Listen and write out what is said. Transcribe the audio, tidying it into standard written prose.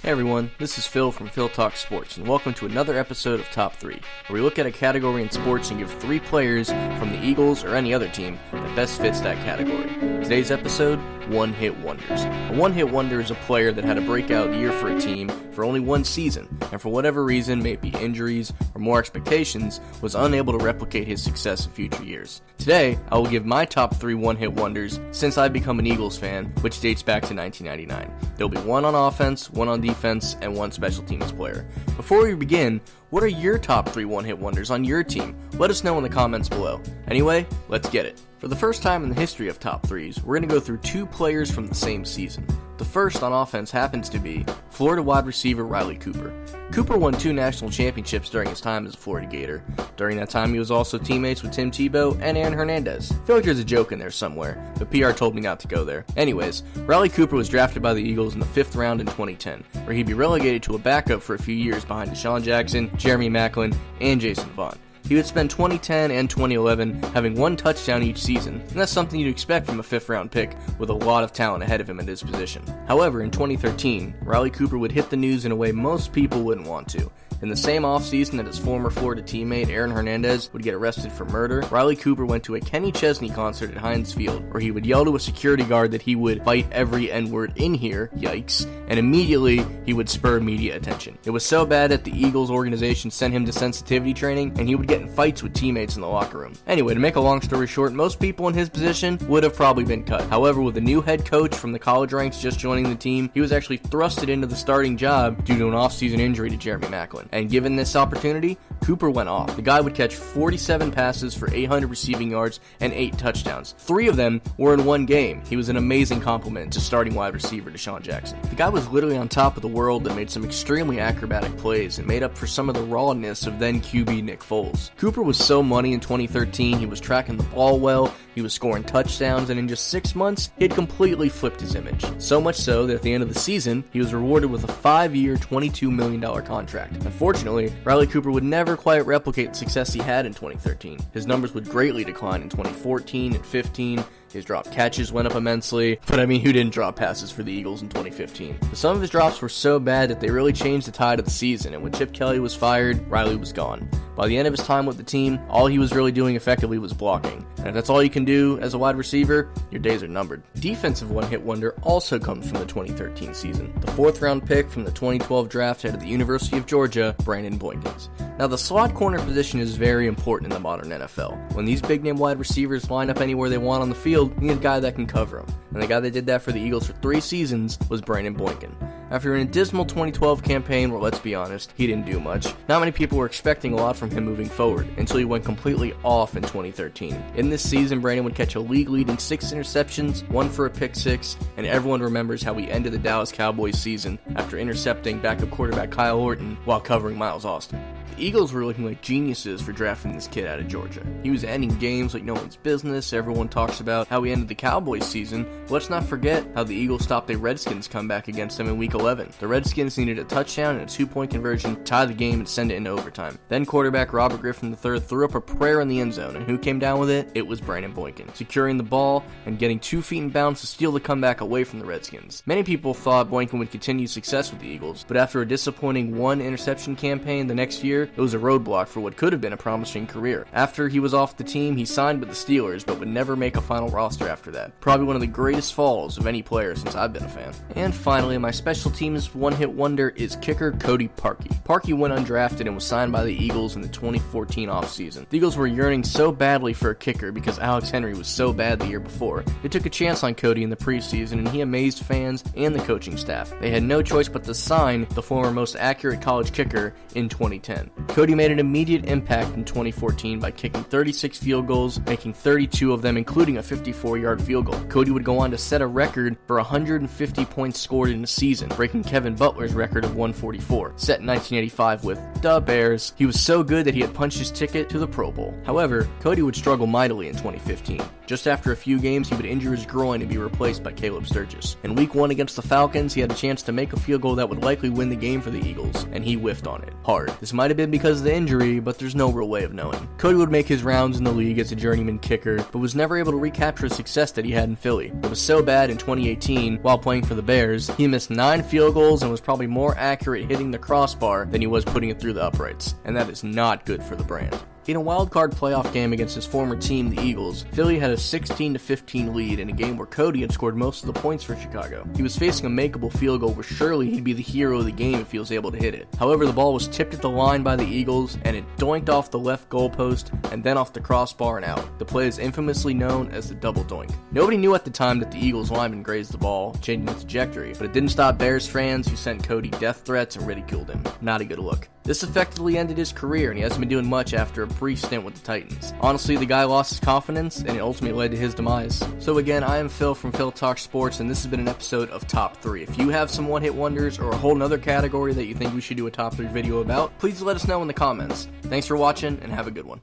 Hey everyone, this is Phil from Phil Talk Sports, and welcome to another episode of Top 3, where we look at a category in sports and give 3 players from the Eagles or any other team that best fits that category. Today's episode, One-Hit Wonders. A one-hit wonder is a player that had a breakout year for a team for only one season, and for whatever reason, maybe injuries or more expectations, was unable to replicate his success in future years. Today, I will give my top 3 one-hit wonders since I've become an Eagles fan, which dates back to 1999. There'll be one on offense, one on defense, and one special teams player. Before we begin, what are your top 3 one-hit wonders on your team? Let us know in the comments below. Anyway, let's get it. For the first time in the history of top 3s, we're going to go through 2 players from the same season. The first on offense happens to be Florida wide receiver Riley Cooper. Cooper won 2 national championships during his time as a Florida Gator. During that time, he was also teammates with Tim Tebow and Aaron Hernandez. I feel like there's a joke in there somewhere, but PR told me not to go there. Anyways, Riley Cooper was drafted by the Eagles in the 5th round in 2010, where he'd be relegated to a backup for a few years behind Deshaun Jackson, Jeremy Maclin, and Jason Vaughn. He would spend 2010 and 2011 having 1 touchdown each season, and that's something you'd expect from a 5th round pick with a lot of talent ahead of him at his position. However, in 2013, Riley Cooper would hit the news in a way most people wouldn't want to. In the same offseason that his former Florida teammate Aaron Hernandez would get arrested for murder, Riley Cooper went to a Kenny Chesney concert at Heinz Field, where he would yell to a security guard that he would bite every N-word in here, yikes, and immediately he would spur media attention. It was so bad that the Eagles organization sent him to sensitivity training, and he would get in fights with teammates in the locker room. Anyway, to make a long story short, most people in his position would have probably been cut. However, with a new head coach from the college ranks just joining the team, he was actually thrusted into the starting job due to an off-season injury to Jeremy Maclin. And given this opportunity, Cooper went off. The guy would catch 47 passes for 800 receiving yards and 8 touchdowns. 3 of them were in one game. He was an amazing compliment to starting wide receiver Deshaun Jackson. The guy was literally on top of the world and made some extremely acrobatic plays and made up for some of the rawness of then QB Nick Foles. Cooper was so money in 2013, he was tracking the ball well, he was scoring touchdowns, and in just 6 months, he had completely flipped his image. So much so that at the end of the season, he was rewarded with a 5-year, $22 million contract. Unfortunately, Riley Cooper would never quite replicate the success he had in 2013. His numbers would greatly decline in 2014 and 15. His drop catches went up immensely, but I mean, who didn't drop passes for the Eagles in 2015? But some of his drops were so bad that they really changed the tide of the season, and when Chip Kelly was fired, Riley was gone. By the end of his time with the team, all he was really doing effectively was blocking. And if that's all you can do as a wide receiver, your days are numbered. Defensive one-hit wonder also comes from the 2013 season. The 4th round pick from the 2012 draft out of the University of Georgia, Brandon Boykin. Now, the slot corner position is very important in the modern NFL. When these big-name wide receivers line up anywhere they want on the field, you need a guy that can cover them. And the guy that did that for the Eagles for 3 seasons was Brandon Boykin. After an dismal 2012 campaign where, let's be honest, he didn't do much, not many people were expecting a lot from him moving forward, until he went completely off in 2013. In this season, Brandon would catch a league-leading 6 interceptions, 1 for a pick 6, and everyone remembers how he ended the Dallas Cowboys season after intercepting backup quarterback Kyle Orton while covering Miles Austin. The Eagles were looking like geniuses for drafting this kid out of Georgia. He was ending games like no one's business. Everyone talks about how he ended the Cowboys season. But let's not forget how the Eagles stopped a Redskins comeback against them in Week 11. The Redskins needed a touchdown and a 2-point conversion to tie the game and send it into overtime. Then quarterback Robert Griffin III threw up a prayer in the end zone, and who came down with it? It was Brandon Boykin, securing the ball and getting 2 feet in bounds to steal the comeback away from the Redskins. Many people thought Boykin would continue success with the Eagles, but after a disappointing 1 interception campaign the next year, it was a roadblock for what could have been a promising career. After he was off the team, he signed with the Steelers, but would never make a final roster after that. Probably one of the greatest falls of any player since I've been a fan. And finally, my special teams one-hit wonder is kicker Cody Parkey. Parkey went undrafted and was signed by the Eagles in the 2014 offseason. The Eagles were yearning so badly for a kicker because Alex Henry was so bad the year before. They took a chance on Cody in the preseason, and he amazed fans and the coaching staff. They had no choice but to sign the former most accurate college kicker in 2010. Cody made an immediate impact in 2014 by kicking 36 field goals, making 32 of them, including a 54-yard field goal. Cody would go on to set a record for 150 points scored in a season, breaking Kevin Butler's record of 144, set in 1985 with the Bears. He was so good that he had punched his ticket to the Pro Bowl. However, Cody would struggle mightily in 2015. Just after a few games, he would injure his groin and be replaced by Caleb Sturgis. In week 1 against the Falcons, he had a chance to make a field goal that would likely win the game for the Eagles, and he whiffed on it hard. This might have been because of the injury, but there's no real way of knowing. Cody would make his rounds in the league as a journeyman kicker, but was never able to recapture the success that he had in Philly. It was so bad in 2018, while playing for the Bears, he missed 9 field goals and was probably more accurate hitting the crossbar than he was putting it through the uprights, and that is not good for the brand. In a wildcard playoff game against his former team, the Eagles, Philly had a 16-15 lead in a game where Cody had scored most of the points for Chicago. He was facing a makeable field goal where surely he'd be the hero of the game if he was able to hit it. However, the ball was tipped at the line by the Eagles, and it doinked off the left goalpost and then off the crossbar and out. The play is infamously known as the Double Doink. Nobody knew at the time that the Eagles lineman grazed the ball, changing its trajectory, but it didn't stop Bears fans who sent Cody death threats and ridiculed him. Not a good look. This effectively ended his career, and he hasn't been doing much after a brief stint with the Titans. Honestly, the guy lost his confidence, and it ultimately led to his demise. So again, I am Phil from Phil Talk Sports, and this has been an episode of Top 3. If you have some one-hit wonders or a whole nother category that you think we should do a Top 3 video about, please let us know in the comments. Thanks for watching, and have a good one.